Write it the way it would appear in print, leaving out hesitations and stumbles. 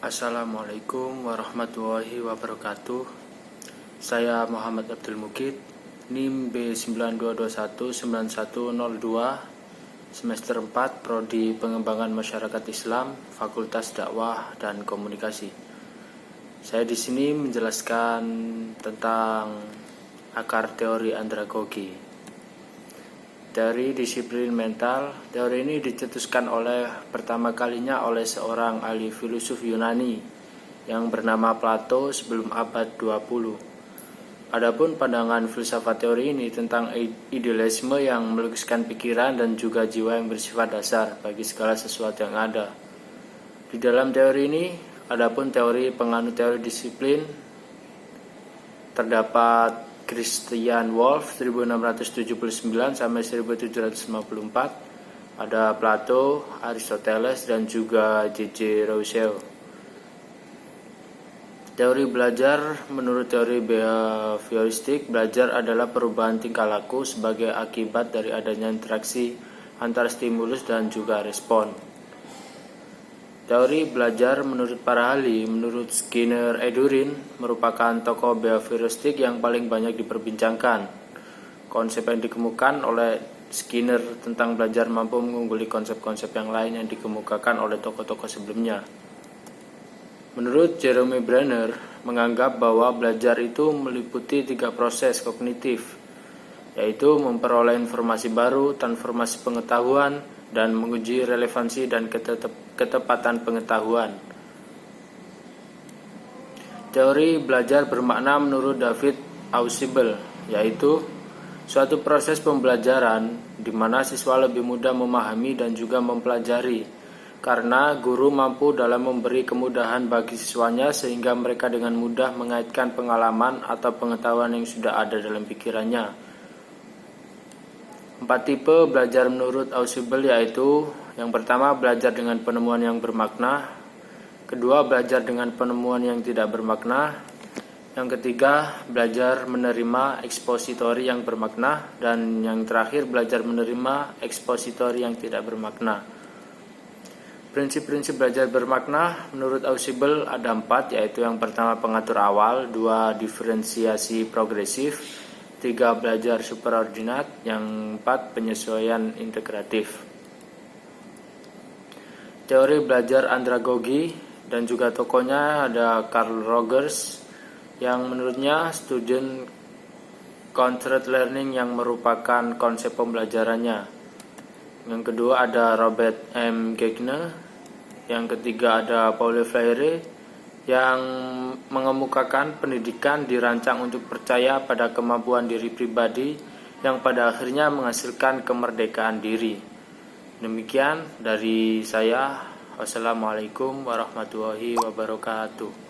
Assalamualaikum warahmatullahi wabarakatuh. Saya Muhammad Abdul Mukid, NIM B92219102, semester 4, Prodi Pengembangan Masyarakat Islam, Fakultas Dakwah dan Komunikasi. Saya di sini menjelaskan tentang akar teori andragogi. Dari disiplin mental, teori ini dicetuskan pertama kalinya oleh seorang ahli filosof Yunani yang bernama Plato sebelum abad 20. Adapun pandangan filsafat teori ini tentang idealisme yang melukiskan pikiran dan juga jiwa yang bersifat dasar bagi segala sesuatu yang ada. Di dalam teori ini, adapun teori penganut teori disiplin terdapat Christian Wolff 1679 sampai 1754, ada Plato, Aristoteles dan juga J.J. Rousseau. Teori belajar. Menurut teori behavioristik, belajar adalah perubahan tingkah laku sebagai akibat dari adanya interaksi antara stimulus dan juga respon. Teori belajar menurut para ahli, menurut Skinner Edurin, merupakan tokoh behavioristik yang paling banyak diperbincangkan. Konsep yang dikemukakan oleh Skinner tentang belajar mampu mengungguli konsep-konsep yang lain yang dikemukakan oleh tokoh-tokoh sebelumnya. Menurut Jeremy Brenner, menganggap bahwa belajar itu meliputi 3 proses kognitif, yaitu memperoleh informasi baru, transformasi pengetahuan, dan menguji relevansi dan ketepatan pengetahuan. Teori belajar bermakna menurut David Ausubel, yaitu suatu proses pembelajaran di mana siswa lebih mudah memahami dan juga mempelajari, karena guru mampu dalam memberi kemudahan bagi siswanya sehingga mereka dengan mudah mengaitkan pengalaman atau pengetahuan yang sudah ada dalam pikirannya. 4 tipe belajar menurut Ausubel, yaitu yang pertama, belajar dengan penemuan yang bermakna. Kedua, belajar dengan penemuan yang tidak bermakna. Yang ketiga, belajar menerima ekspositori yang bermakna. Dan yang terakhir, belajar menerima ekspositori yang tidak bermakna. Prinsip-prinsip belajar bermakna menurut Ausubel ada 4, yaitu yang pertama, pengatur awal. 2, diferensiasi progresif. 3, belajar superordinat. Yang 4, penyesuaian integratif. Teori belajar andragogi dan juga tokohnya ada Carl Rogers, yang menurutnya student centered learning yang merupakan konsep pembelajarannya. Yang kedua ada Robert M. Gagner. Yang ketiga ada Paulo Freire, yang mengemukakan pendidikan dirancang untuk percaya pada kemampuan diri pribadi yang pada akhirnya menghasilkan kemerdekaan diri. Demikian dari saya. Wassalamualaikum warahmatullahi wabarakatuh.